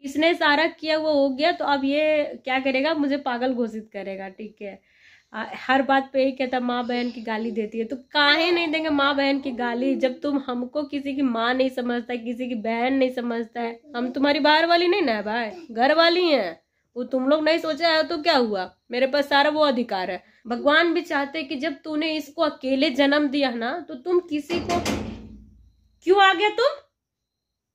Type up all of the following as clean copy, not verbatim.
इसने सारा किया वो हो गया, तो अब ये क्या करेगा, मुझे पागल घोषित करेगा। ठीक है, हर बात पे ही कहता माँ बहन की गाली देती है। तो काहे नहीं देंगे माँ बहन की गाली, जब तुम हमको किसी की माँ नहीं समझता है, किसी की बहन नहीं समझता है। हम तुम्हारी बाहर वाली नहीं ना भाई, घर वाली हैं। वो तुम लोग नहीं सोचा है तो क्या हुआ, मेरे पास सारा वो अधिकार है। भगवान भी चाहते कि जब तूने इसको अकेले जन्म दिया ना, तो तुम किसी को क्यों आ गया तुम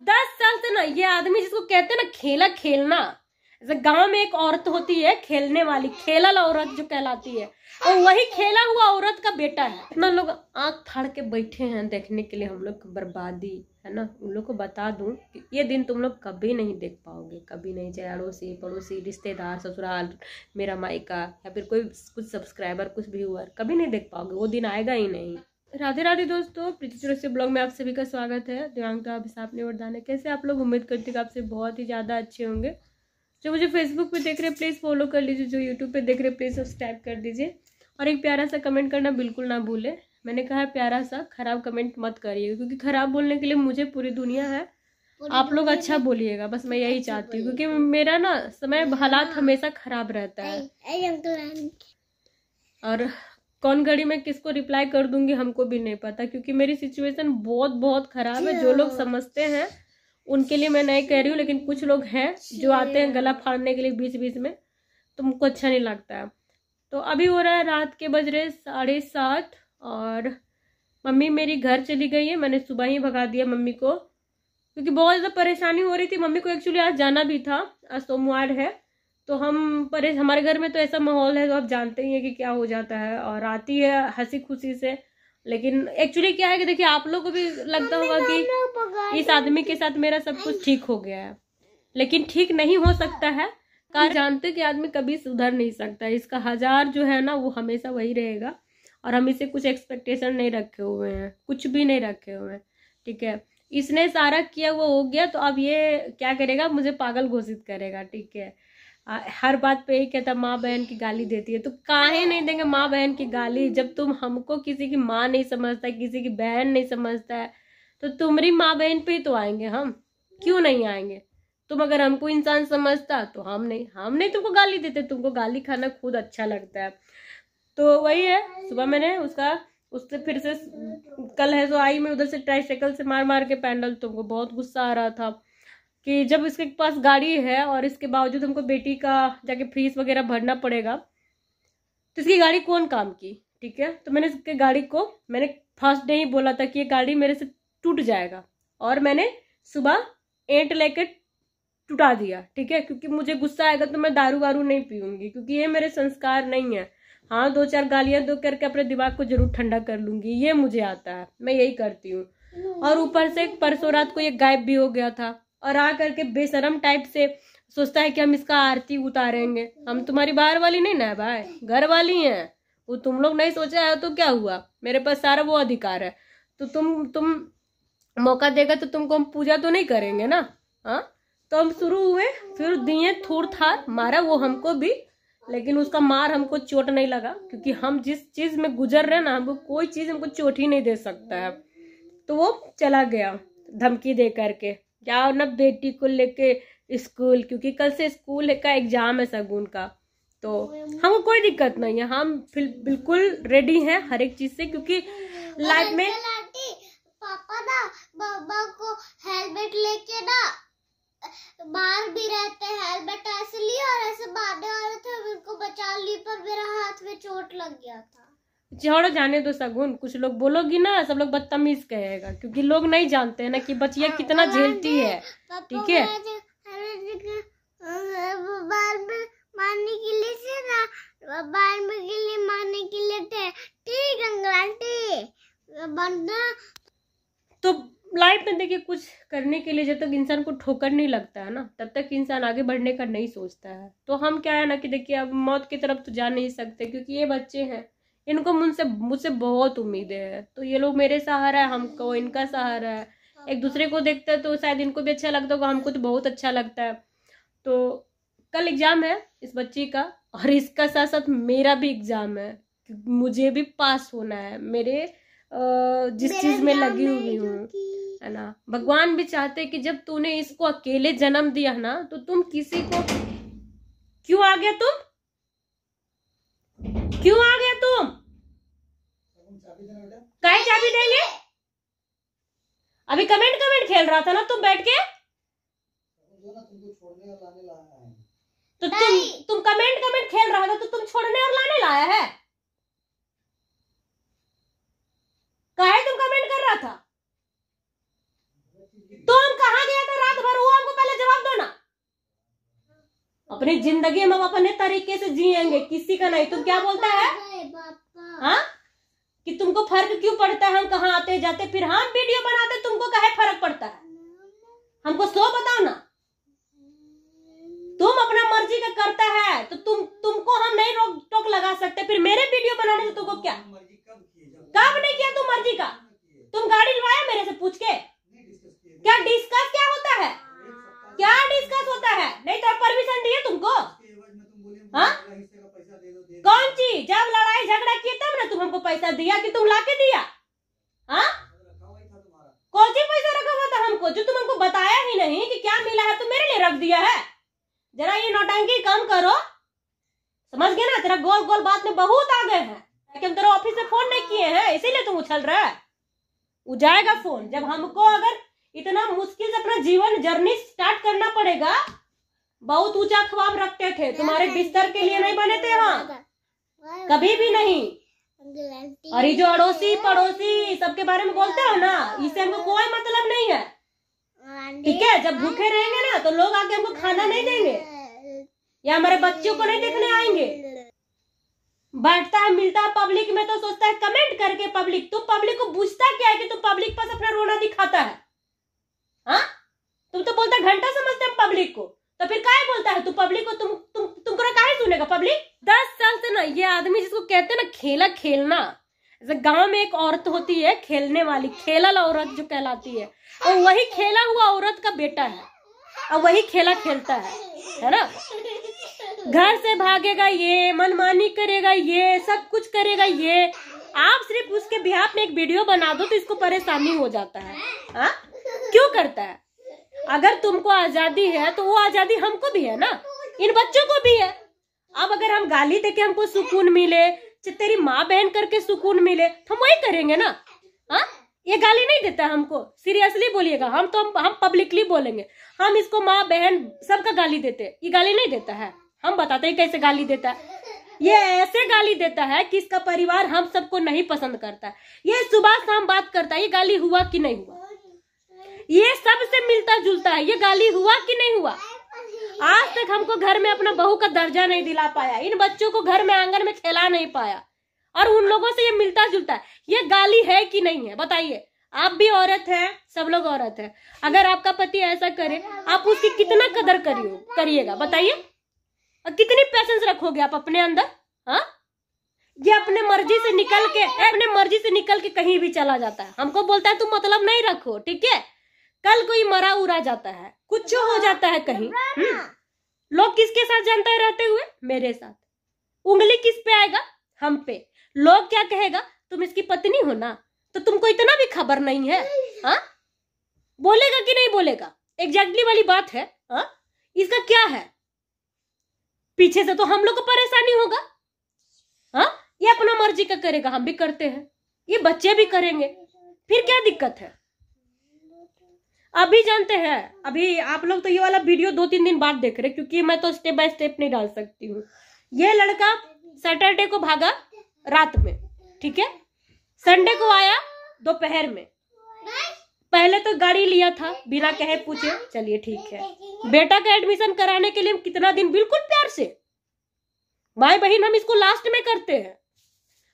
10 साल से ना। ये आदमी जिसको कहते हैं ना खेला खेलना, जैसे गांव में एक औरत होती है खेलने वाली, खेलल औरत जो कहलाती है, और वही खेला हुआ औरत का बेटा है। इतना लोग आंख फाड़ के बैठे हैं देखने के लिए हम लोग की बर्बादी, है ना। उन लोग को बता दूं कि ये दिन तुम लोग कभी नहीं देख पाओगे, कभी नहीं। चाहे अड़ोसी पड़ोसी रिश्तेदार ससुराल मेरा मायका या फिर कोई कुछ सब्सक्राइबर कुछ व्यूअर, कभी नहीं देख पाओगे, वो दिन आएगा ही नहीं। राधे राधे दोस्तों, प्रीति चौरसिया ब्लॉग में आप सभी का स्वागत है। दिव्यांका अभिशाप ने वरदान है। कैसे आप लोग, उम्मीद करती हूँ कि आपसे बहुत ही ज़्यादा अच्छे होंगे। जो मुझे फेसबुक पे देख रहे हैं प्लीज़ फॉलो कर लीजिए, जो यूट्यूब पे देख रहे हैं प्लीज़ सब्सक्राइब कर दीजिए, और एक प्यारा सा कमेंट करना बिल्कुल ना भूलें। मैंने कहा प्यारा सा, खराब कमेंट मत करिए, क्योंकि खराब बोलने के लिए मुझे पूरी दुनिया है। आप लोग अच्छा बोलिएगा, बस मैं यही चाहती हूँ, क्योंकि मेरा ना समय हालात हमेशा खराब रहता है। और कौन घड़ी में किसको रिप्लाई कर दूंगी हमको भी नहीं पता, क्योंकि मेरी सिचुएशन बहुत बहुत खराब है। जो लोग समझते हैं उनके लिए मैं नहीं कह रही हूँ, लेकिन कुछ लोग हैं जो आते हैं गला फाड़ने के लिए बीच बीच में, तो मुझको अच्छा नहीं लगता है। तो अभी हो रहा है रात के बज रहे 7:30, और मम्मी मेरी घर चली गई है। मैंने सुबह ही भगा दिया मम्मी को, क्योंकि बहुत ज़्यादा परेशानी हो रही थी। मम्मी को एक्चुअली आज जाना भी था, आज सोमवार है, तो हमारे घर में तो ऐसा माहौल है तो आप जानते ही हैं कि क्या हो जाता है, और आती है हंसी खुशी से। लेकिन एक्चुअली क्या है कि देखिए, आप लोगों को भी लगता होगा कि इस आदमी के साथ मेरा सब कुछ ठीक हो गया है, लेकिन ठीक नहीं हो सकता है। कारण जानते कि आदमी कभी सुधर नहीं सकता, इसका हजार जो है ना वो हमेशा वही रहेगा, और हम इसे कुछ एक्सपेक्टेशन नहीं रखे हुए हैं, कुछ भी नहीं रखे हुए हैं। ठीक है, इसने सारा किया वो हो गया, तो अब ये क्या करेगा, मुझे पागल घोषित करेगा। ठीक है, हर बात पे ही कहता माँ बहन की गाली देती है। तो काहे नहीं देंगे माँ बहन की गाली, जब तुम हमको किसी की माँ नहीं समझता है, किसी की बहन नहीं समझता है, तो तुम्हारी माँ बहन पे ही तो आएंगे हम, क्यों नहीं आएंगे। तुम अगर हमको इंसान समझता तो हम नहीं तुमको गाली देते, तुमको गाली खाना खुद अच्छा लगता है। तो वही है, सुबह मैंने उससे फिर से कल है जो आई, मैं उधर से ट्राईसाइकिल से मार मार के पैंडल। तुमको बहुत गुस्सा आ रहा था कि जब इसके पास गाड़ी है और इसके बावजूद हमको बेटी का जाके फीस वगैरह भरना पड़ेगा, तो इसकी गाड़ी कौन काम की। ठीक है, तो मैंने इसके गाड़ी को मैंने फर्स्ट डे ही बोला था कि ये गाड़ी मेरे से टूट जाएगा, और मैंने सुबह एंट लेके टुटा दिया। ठीक है, क्योंकि मुझे गुस्सा आएगा तो मैं दारू वारू नहीं पीऊंगी, क्योंकि ये मेरे संस्कार नहीं है। हाँ, 2-4 गालियां दो करके अपने दिमाग को जरूर ठंडा कर लूंगी, ये मुझे आता है, मैं यही करती हूँ। और ऊपर से परसों रात को ये गायब भी हो गया था, और आ करके बेशरम टाइप से सोचता है कि हम इसका आरती उतारेंगे। हम तुम्हारी बाहर वाली नहीं ना भाई, घर वाली हैं। वो तुम लोग नहीं सोचा है तो क्या हुआ, मेरे पास सारा वो अधिकार है। तो तुम मौका देगा तो तुमको हम पूजा तो नहीं करेंगे ना। हाँ, तो हम शुरू हुए, फिर दिए थूर थार, मारा वो हमको भी, लेकिन उसका मार हमको चोट नहीं लगा, क्योंकि हम जिस चीज में गुजर रहे ना, हमको कोई चीज हमको चोट ही नहीं दे सकता है। तो वो चला गया धमकी दे करके, जाओ ना बेटी को लेके स्कूल, क्योंकि कल से स्कूल का एग्जाम है शगुन का। तो हमको कोई दिक्कत नहीं है, हम बिल्कुल रेडी हैं हर एक चीज से, क्योंकि लाइफ में पापा ना बाबा को हेलमेट लेके ना बाहर भी रहते हैं, हेलमेट ऐसे लिया और ऐसे मारने वाले थे, उनको बचा ली, पर मेरा हाथ में चोट लग गया था। छोड़ो, जाने दो शगुन, कुछ लोग बोलोगी ना सब लोग बदतमीज कहेगा, क्योंकि लोग नहीं जानते हैं ना कि बच्चिया कितना झेलती है। ठीक है, मारने के लिए से ना मारने के लिए थे। ठीक अंकल आंटी बनना। तो लाइफ में देखिए, कुछ करने के लिए जब तक इंसान को ठोकर नहीं लगता है ना, तब तक इंसान आगे बढ़ने का नहीं सोचता है। तो हम क्या है ना कि देखिए, अब मौत की तरफ तो जा नहीं सकते, क्योंकि ये बच्चे हैं, इनको मुझसे बहुत उम्मीदें हैं। तो ये लोग मेरे सहारा है, हमको इनका सहारा है। एक दूसरे को देखते हैं तो शायद इनको भी अच्छा लगता होगा, हमको तो बहुत अच्छा लगता है। तो कल एग्जाम है इस बच्ची का, और इसका साथ साथ मेरा भी एग्जाम है, मुझे भी पास होना है। मेरे जिस चीज में लगी हुई हूँ, है ना। भगवान भी चाहते कि जब तूने इसको अकेले जन्म दिया ना, तो तुम किसी को क्यों आ गया, तुम क्यों आ गया, तुम काहे चाबी देंगे? अभी कमेंट खेल रहा था ना तुम बैठ के, तो तुम कमेंट खेल रहा था, तो तुम छोड़ने और लाने लाया है? काहे तुम कमेंट कर रहा था? तुम कहाँ गया था रात भर, वो हमको पहले जवाब दो ना। अपनी जिंदगी हम अपने तरीके से जिएंगे, किसी का नहीं। तुम क्या बोलता है हाँ, कि तुमको फर्क क्यों पड़ता है हम कहाँ आते जाते, फिर हम वीडियो बनाते, तुमको काहे फर्क पड़ता है? हमको सो बताओ ना। तुम अपना मर्जी का करता है तो तुमको हम नहीं रोक टोक लगा सकते। फिर मेरे वीडियो बनाने से तुमको क्या, कब नहीं किया तुम मर्जी का? तुम गाड़ी लवाया मेरे से पूछ के? क्या डिस्कस क्या होता है, क्या डिस्कस होता है? नहीं तो परमिशन दिए तुमको? हाँ कौन चीज? जब लड़ाई झगड़ा किए तब ना तुम हमको पैसा दिया कि तुम लाके दिया? हाँ कौन सी पैसा रखा हुआ था हमको, जो तुम हमको बताया ही नहीं कि क्या मिला है, तो मेरे लिए रख दिया है? जरा ये नौटंकी कम करो, समझ गए ना? तेरा गोल गोल बात में बहुत आ गए हैं, कि हम तेरा ऑफिस से फोन नहीं किए हैं, इसीलिए तुम उछल रहा है। उजाएगा फोन जब हमको अगर इतना मुश्किल से अपना जीवन जर्नी स्टार्ट करना पड़ेगा। बहुत ऊंचा ख्वाब रखते थे, तुम्हारे बिस्तर के लिए नहीं बने थे हाँ, कभी भी नहीं। और ये जो अड़ोसी पड़ोसी सबके बारे में बोलते हो ना, इससे हमको कोई मतलब नहीं है, ठीक है? जब भूखे रहेंगे ना तो लोग आके हमको खाना नहीं देंगे, या हमारे बच्चों को नहीं देखने आएंगे। बैठता है मिलता है पब्लिक में तो सोचता है कमेंट करके पब्लिक, तुम पब्लिक को पूछता क्या है कि तुम पब्लिक पास अपना रोना दिखाता है? हाँ तुम तो बोलता घंटा समझते हैं पब्लिक को, तो फिर काहे बोलता है तू पब्लिक को? तुमको काहे सुनेगा पब्लिक? 10 साल से ना ये आदमी जिसको कहते हैं ना खेला खेलना, जैसे गांव में एक औरत होती है खेलने वाली, खेलल औरत जो कहलाती है, और वही खेला हुआ औरत का बेटा है, और वही खेला खेलता है ना। घर से भागेगा ये, मनमानी करेगा ये, सब कुछ करेगा ये। आप सिर्फ उसके बिहाफ में एक वीडियो बना दो तो इसको परेशानी हो जाता है। हाँ क्यों करता है? अगर तुमको आजादी है तो वो आजादी हमको भी है ना, इन बच्चों को भी है। अब अगर हम गाली देके हमको सुकून मिले, तेरी माँ बहन करके सुकून मिले, तो हम वही करेंगे ना। हाँ ये गाली नहीं देता है हमको, सीरियसली बोलिएगा, हम पब्लिकली बोलेंगे, हम इसको माँ बहन सबका गाली देते, ये गाली नहीं देता है। हम बताते हैं कैसे गाली देता है। ये ऐसे गाली देता है कि इसका परिवार हम सबको नहीं पसंद करता। ये सुबह शाम बात करता है, ये गाली हुआ कि नहीं हुआ, ये सबसे मिलता जुलता है, ये गाली हुआ कि नहीं हुआ। आज तक हमको घर में अपना बहू का दर्जा नहीं दिला पाया, इन बच्चों को घर में आंगन में खिला नहीं पाया, और उन लोगों से ये मिलता जुलता है। ये गाली है कि नहीं है बताइए? आप भी औरत है, सब लोग औरत है। अगर आपका पति ऐसा करे, आप उसकी कितना कदर करिएगा बताइए? और कितनी पेशेंस रखोगे आप अपने अंदर? हाँ ये अपने मर्जी से निकल के कहीं भी चला जाता है, हमको बोलता है तुम मतलब नहीं रखो, ठीक है? कल कोई मरा उड़ा जाता है, कुछ हो जाता है कहीं, लोग किसके साथ जानता है रहते हुए? मेरे साथ। उंगली किस पे आएगा? हम पे। लोग क्या कहेगा? तुम इसकी पत्नी हो ना, तो तुमको इतना भी खबर नहीं है? हाँ बोलेगा कि नहीं बोलेगा? एग्जैक्टली वाली बात है। हाँ इसका क्या है? पीछे से तो हम लोग को परेशानी होगा। हाँ ये अपना मर्जी का करेगा, हम भी करते हैं, ये बच्चे भी करेंगे, फिर क्या दिक्कत है? अभी जानते हैं, अभी आप लोग तो ये वाला वीडियो 2-3 दिन बाद देख रहे, क्योंकि मैं तो स्टेप बाय स्टेप नहीं डाल सकती हूँ। ये लड़का सैटरडे को भागा रात में, ठीक है? संडे को आया दोपहर में। पहले तो गाड़ी लिया था बिना कहे पूछे, चलिए ठीक है। बेटा का एडमिशन कराने के लिए हम कितना दिन बिल्कुल प्यार से, भाई बहन हम इसको लास्ट में करते हैं,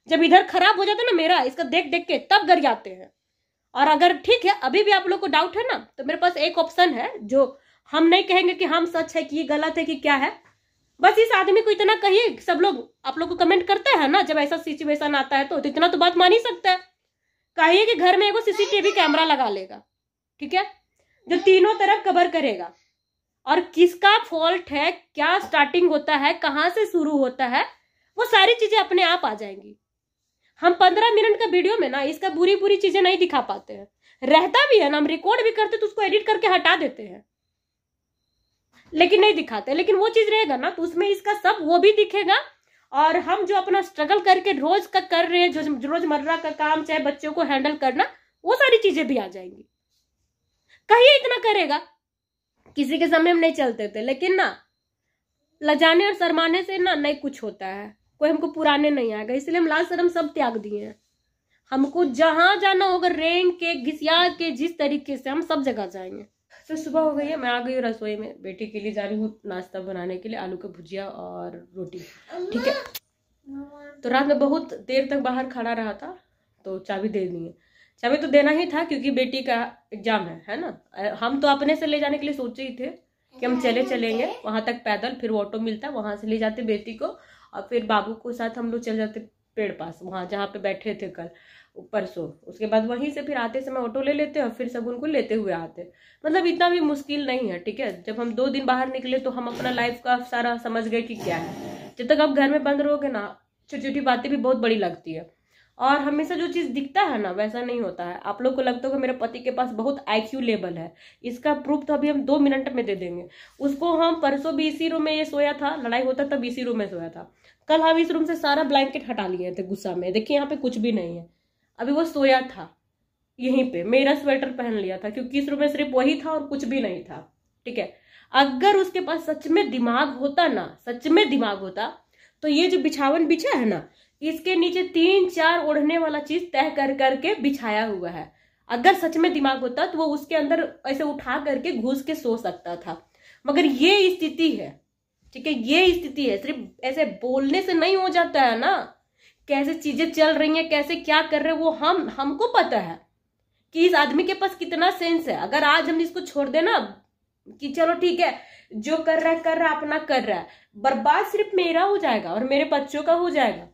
जब इधर खराब हो जाता है ना मेरा, इसका देख देख के तब घर जाते हैं। और अगर ठीक है अभी भी आप लोग को डाउट है ना, तो मेरे पास एक ऑप्शन है, जो हम नहीं कहेंगे कि हम सच है कि ये गलत है कि क्या है, बस इस आदमी को इतना कहिए। सब लोग आप लोग को कमेंट करते हैं ना जब ऐसा सिचुएशन आता है, तो इतना तो बात मान ही सकता है। कहिए कि घर में एगो CCTV कैमरा लगा लेगा, ठीक है, जो तीनों तरफ कवर करेगा, और किसका फॉल्ट है, क्या स्टार्टिंग होता है, कहाँ से शुरू होता है, वो सारी चीजें अपने आप आ जाएंगी। हम 15 मिनट का वीडियो में ना इसका बुरी बुरी चीजें नहीं दिखा पाते हैं। रहता भी है ना, हम रिकॉर्ड भी करते तो उसको एडिट करके हटा देते हैं, लेकिन नहीं दिखाते। लेकिन वो चीज रहेगा ना तो उसमें इसका सब वो भी दिखेगा, और हम जो अपना स्ट्रगल करके रोज का कर रहे हैं, जो रोजमर्रा का काम, चाहे बच्चों को हैंडल करना, वो सारी चीजें भी आ जाएंगी। कहीं इतना करेगा, किसी के समय में नहीं चलते थे, लेकिन ना लजाने और शर्माने से ना नहीं कुछ होता है, कोई हमको पुराने नहीं आएगा। इसलिए हम लाज शर्म सब त्याग दिए हैं। हमको जहां जाना होगा, रेंग के, घिसिया के, जिस तरीके से हम सब जगह जाएंगे। तो सुबह हो गई है, मैं आ गई हूँ रसोई में, बेटी के लिए जा रही हूँ नाश्ता बनाने के लिए, आलू का भुजिया और रोटी। ठीक है, तो रात में बहुत देर तक बाहर खड़ा रहा था, तो चाबी दे दी है। चाबी तो देना ही था क्योंकि बेटी का एग्जाम है ना। हम तो अपने से ले जाने के लिए सोचे ही थे कि हम चलेंगे वहां तक पैदल, फिर वो ऑटो मिलता, वहां से ले जाते बेटी को, और फिर बाबू को साथ हम लोग चल जाते पेड़ पास, वहां जहाँ पे बैठे थे कल परसों। उसके बाद वहीं से फिर आते समय ऑटो ले लेते और फिर सब उनको लेते हुए आते। मतलब इतना भी मुश्किल नहीं है। ठीक है, जब हम 2 दिन बाहर निकले तो हम अपना लाइफ का सारा समझ गए कि क्या है। जब तक आप घर में बंद रहोगे ना, छोटी छोटी बातें भी बहुत बड़ी लगती है, और हमेशा जो चीज दिखता है ना वैसा नहीं होता है। आप लोग को लगता होगा मेरे पति के पास बहुत IQ लेवल है, इसका प्रूफ तो अभी हम 2 मिनट में दे देंगे। उसको हम परसों भी इसी रूम में ये सोया था, लड़ाई होता तब इसी रूम में सोया था। कल हम इस रूम से सारा ब्लैंकेट हटा लिए थे गुस्सा में, देखिए यहाँ पे कुछ भी नहीं है। अभी वो सोया था यहीं पे, मेरा स्वेटर पहन लिया था क्योंकि इस रूम में सिर्फ वही था और कुछ भी नहीं था। ठीक है, अगर उसके पास सच में दिमाग होता ना, सच में दिमाग होता, तो ये जो बिछावन बिछा है ना, इसके नीचे 3-4 ओढ़ने वाला चीज तय कर करके बिछाया हुआ है। अगर सच में दिमाग होता तो वो उसके अंदर ऐसे उठा करके घुस के सो सकता था, मगर ये स्थिति है। ठीक है, ये स्थिति है। सिर्फ ऐसे बोलने से नहीं हो जाता है ना, कैसे चीजें चल रही हैं, कैसे क्या कर रहे हैं, वो हमको पता है कि इस आदमी के पास कितना सेंस है। अगर आज हम इसको छोड़ देना कि चलो ठीक है जो कर रहा है अपना कर रहा है, बर्बाद सिर्फ मेरा हो जाएगा और मेरे बच्चों का हो जाएगा।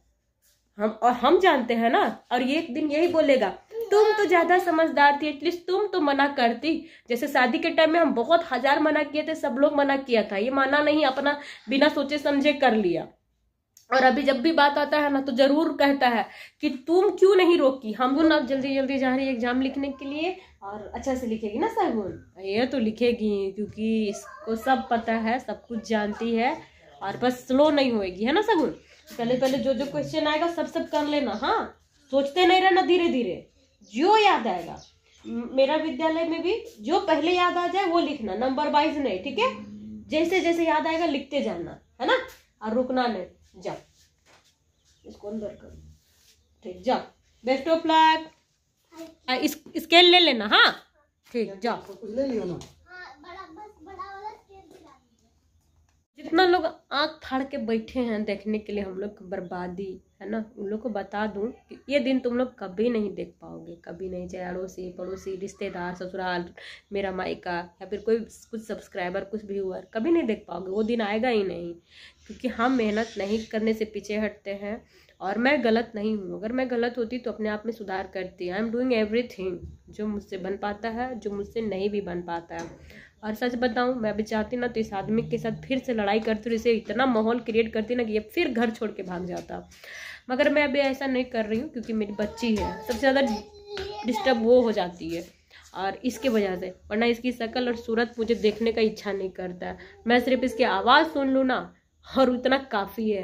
हम जानते हैं ना, और ये एक दिन यही बोलेगा तुम तो ज्यादा समझदार थी, एटलीस्ट तुम तो मना करती। जैसे शादी के टाइम में हम बहुत 1000 मना किए थे, सब लोग मना किया था, ये माना नहीं, अपना बिना सोचे समझे कर लिया। और अभी जब भी बात आता है ना तो जरूर कहता है कि तुम क्यों नहीं रोकी। हम ना जल्दी जल्दी जा रही है एग्जाम लिखने के लिए, और अच्छा से लिखेगी ना साइबुन, ये तो लिखेगी क्योंकि इसको सब पता है, सब कुछ जानती है, और बस स्लो नहीं होएगी, है ना साइबुन। पहले जो जो क्वेश्चन आएगा सब कर लेना। हाँ, सोचते नहीं रहना, धीरे धीरे जो याद आएगा। मेरा विद्यालय में भी जो पहले याद आ जाए वो लिखना, नंबर वाइज नहीं। ठीक है, जैसे जैसे याद आएगा लिखते जाना, है ना, और रुकना नहीं। जा इसको अंदर कर, ठीक, जा, बेस्ट ऑफ लक। स्केल ले लेना। हाँ ठीक, जा ले लियो ना। जितना लोग आंख फाड़ के बैठे हैं देखने के लिए हम लोग की बर्बादी, है ना, उन लोग को बता दूं कि ये दिन तुम लोग कभी नहीं देख पाओगे, कभी नहीं। चाहे अड़ोसी पड़ोसी रिश्तेदार ससुराल मेरा मायका या फिर कोई कुछ सब्सक्राइबर कुछ व्यूअर, कभी नहीं देख पाओगे, वो दिन आएगा ही नहीं। क्योंकि हम मेहनत नहीं करने से पीछे हटते हैं, और मैं गलत नहीं हूँ। अगर मैं गलत होती तो अपने आप में सुधार करती। आई एम डूइंग एवरीथिंग जो मुझसे बन पाता है, जो मुझसे नहीं भी बन पाता है। और सच बताऊं, मैं अभी चाहती ना तो इस आदमी के साथ फिर से लड़ाई करती और इसे इतना माहौल क्रिएट करती ना कि ये फिर घर छोड़ के भाग जाता। मगर मैं अभी ऐसा नहीं कर रही हूँ क्योंकि मेरी बच्ची है, सबसे ज़्यादा डिस्टर्ब वो हो जाती है और इसके वजह से, वरना इसकी शक्ल और सूरत मुझे देखने का इच्छा नहीं करता है। मैं सिर्फ इसकी आवाज़ सुन लूँ ना और उतना काफ़ी है।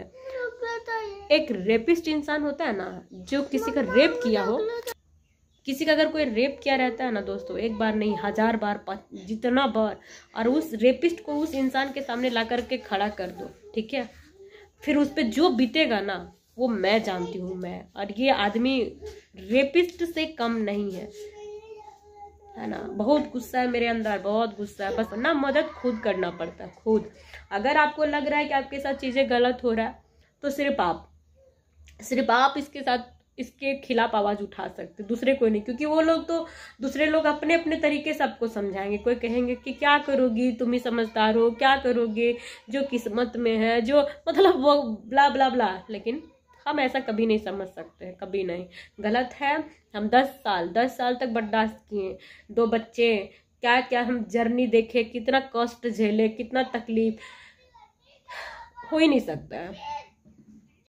एक रेपिस्ट इंसान होता है ना, जो किसी का रेप किया हो, किसी का अगर कोई रेप किया रहता है ना दोस्तों, एक बार नहीं 1000 बार, जितना बार, और उस रेपिस्ट को उस इंसान के सामने ला करके खड़ा कर दो, ठीक है, फिर उस पर जो बीतेगा ना वो मैं जानती हूँ मैं। और ये आदमी रेपिस्ट से कम नहीं है ना। बहुत गुस्सा है मेरे अंदर, बहुत गुस्सा है, बस ना मदद खुद करना पड़ता है, खुद। अगर आपको लग रहा है कि आपके साथ चीज़ें गलत हो रहा है तो सिर्फ आप इसके खिलाफ आवाज उठा सकते, दूसरे कोई नहीं। क्योंकि वो लोग तो दूसरे लोग अपने अपने तरीके से आपको समझाएंगे। कोई कहेंगे कि क्या करोगी, तुम ही समझदार हो, क्या करोगे, जो किस्मत में है, जो मतलब वो ब्ला ब्ला ब्ला। लेकिन हम ऐसा कभी नहीं समझ सकते, कभी नहीं। गलत है। हम 10 साल तक बर्दाश्त किए, 2 बच्चे, क्या क्या हम जर्नी देखे, कितना कष्ट झेले, कितना तकलीफ, हो ही नहीं सकता है।